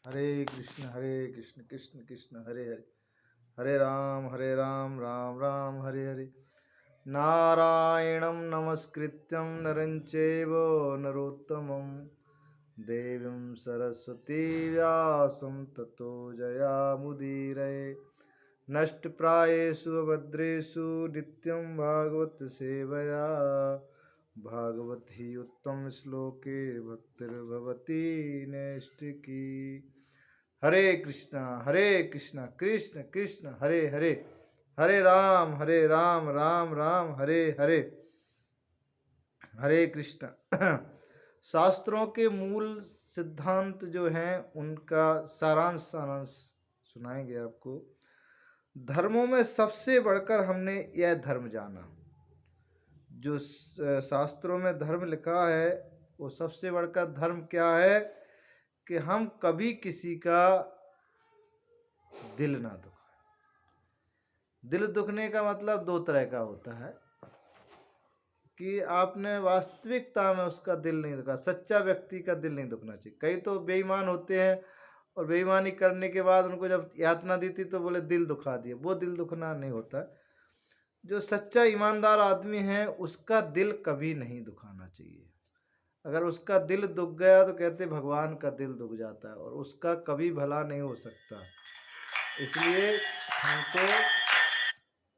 हरे कृष्ण कृष्ण कृष्ण हरे हरे, हरे राम राम राम हरे हरे। नारायणं नमस्कृत्यं नरं चैव नरोत्तमं देवीं सरस्वती व्यासं ततो जयामुदीरये। नष्टप्रायेषु भद्रेषु नित्यं भागवत सेवया भागवती उत्तम श्लोके भक्तिर्भवती नैष्टिकी। हरे कृष्णा कृष्ण कृष्ण हरे हरे, हरे राम राम राम हरे हरे। हरे कृष्ण। शास्त्रों के मूल सिद्धांत जो हैं उनका सारांश सुनाएंगे आपको। धर्मों में सबसे बढ़कर हमने यह धर्म जाना, जो शास्त्रों में धर्म लिखा है वो सबसे बढ़कर धर्म क्या है कि हम कभी किसी का दिल ना दुखाएं। दिल दुखने का मतलब दो तरह का होता है कि आपने वास्तविकता में उसका दिल नहीं दुखा, सच्चा व्यक्ति का दिल नहीं दुखना चाहिए। कई तो बेईमान होते हैं और बेईमानी करने के बाद उनको जब यातना दी थी तो बोले दिल दुखा दिया, वो दिल दुखना नहीं होता। जो सच्चा ईमानदार आदमी है उसका दिल कभी नहीं दुखाना चाहिए। अगर उसका दिल दुख गया तो कहते भगवान का दिल दुख जाता है और उसका कभी भला नहीं हो सकता। इसलिए हमको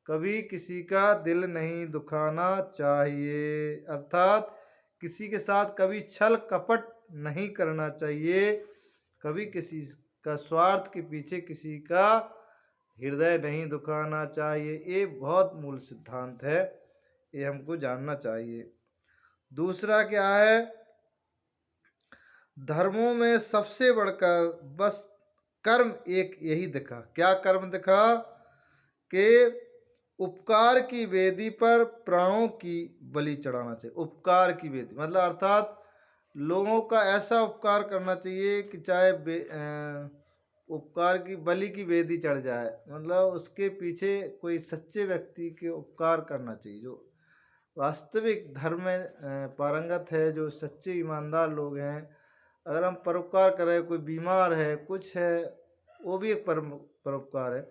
कभी किसी का दिल नहीं दुखाना चाहिए, अर्थात किसी के साथ कभी छल कपट नहीं करना चाहिए, कभी किसी का स्वार्थ के पीछे किसी का हृदय नहीं दुखाना चाहिए। ये बहुत मूल सिद्धांत है, ये हमको जानना चाहिए। दूसरा क्या है, धर्मों में सबसे बढ़कर बस कर्म एक यही दिखा। क्या कर्म दिखा कि उपकार की वेदी पर प्राणों की बलि चढ़ाना चाहिए। उपकार की वेदी मतलब अर्थात लोगों का ऐसा उपकार करना चाहिए कि चाहे उपकार की बलि की वेदी चढ़ जाए, मतलब उसके पीछे कोई सच्चे व्यक्ति के उपकार करना चाहिए, जो वास्तविक धर्म में पारंगत है, जो सच्चे ईमानदार लोग हैं। अगर हम परोपकार करें, कोई बीमार है कुछ है, वो भी एक परोपकार है।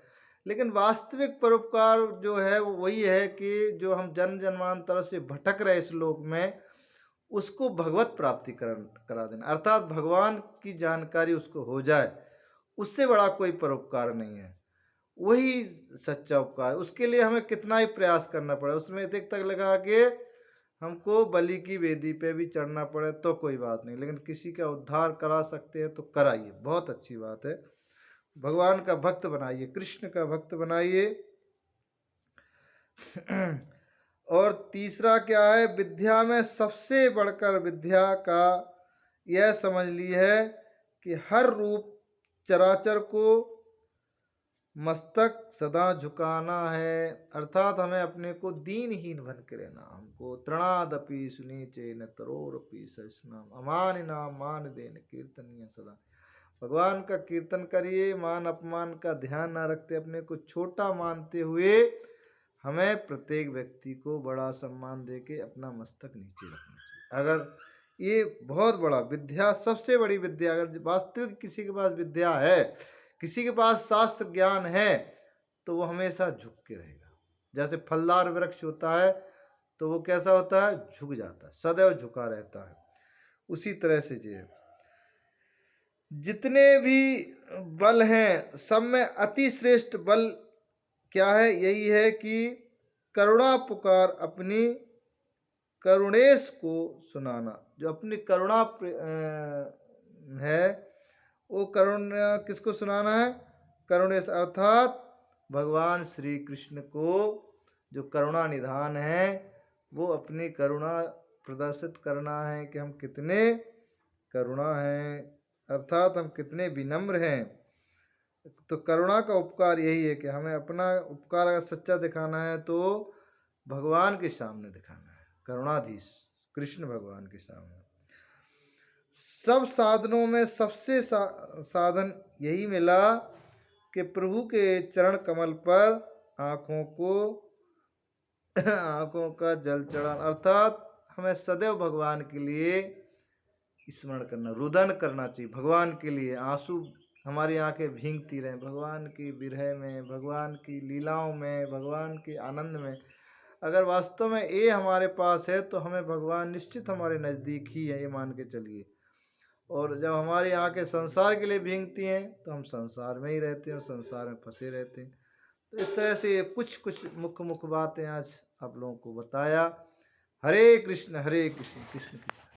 लेकिन वास्तविक परोपकार जो है वो वही है कि जो हम जन्म जन्मांतर से भटक रहे इस लोक में, उसको भगवत प्राप्ति करा देना, अर्थात भगवान की जानकारी उसको हो जाए, उससे बड़ा कोई परोपकार नहीं है। वही सच्चा उपकार। उसके लिए हमें कितना ही प्रयास करना पड़े, उसमें इतने तक लगा के हमको बलि की वेदी पे भी चढ़ना पड़े तो कोई बात नहीं, लेकिन किसी का उद्धार करा सकते हैं तो कराइए, बहुत अच्छी बात है। भगवान का भक्त बनाइए, कृष्ण का भक्त बनाइए। और तीसरा क्या है, विद्या में सबसे बढ़कर विद्या का यह समझ ली है कि हर रूप चराचर को मस्तक सदा झुकाना है, अर्थात हमें अपने को दीनहीन बन के रहना। हमको तृणादपि सुनीचे न तरोरपि सहिष्णुम अमान नाम मान देन कीर्तनीय सदा। भगवान का कीर्तन करिए, मान अपमान का ध्यान ना रखते, अपने को छोटा मानते हुए हमें प्रत्येक व्यक्ति को बड़ा सम्मान देके अपना मस्तक नीचे रखना चाहिए। अगर ये बहुत बड़ा विद्या, सबसे बड़ी विद्या, अगर वास्तविक किसी के पास विद्या है, किसी के पास शास्त्र ज्ञान है, तो वो हमेशा झुक के रहेगा। जैसे फलदार वृक्ष होता है तो वो कैसा होता है, झुक जाता है, सदैव झुका रहता है। उसी तरह से जितने भी बल हैं सब में अति श्रेष्ठ बल क्या है, यही है कि करुणा पुकार अपनी करुणेश को सुनाना। जो अपनी करुणा है वो करुणा किसको सुनाना है, करुणेश, अर्थात भगवान श्री कृष्ण को, जो करुणा निधान है, वो अपनी करुणा प्रदर्शित करना है कि हम कितने करुणा हैं, अर्थात हम कितने विनम्र हैं। तो करुणा का उपकार यही है कि हमें अपना उपकार अगर सच्चा दिखाना है तो भगवान के सामने दिखाना है, करुणाधीश कृष्ण भगवान के सामने। सब साधनों में सबसे साधन यही मिला कि प्रभु के चरण कमल पर आंखों का जल चढ़ाना, अर्थात हमें सदैव भगवान के लिए स्मरण करना, रुदन करना चाहिए भगवान के लिए। आंसू हमारी आंखें भींगती रहें भगवान की विरह में, भगवान की लीलाओं में, भगवान के आनंद में। अगर वास्तव में ये हमारे पास है तो हमें भगवान निश्चित हमारे नज़दीक ही है, ये मान के चलिए। और जब हमारी आंखें संसार के लिए भींगती हैं तो हम संसार में ही रहते हैं और संसार में फंसे रहते हैं। तो इस तरह से ये कुछ मुख्य बातें आज आप लोगों को बताया। हरे कृष्ण कृष्ण कृष्ण।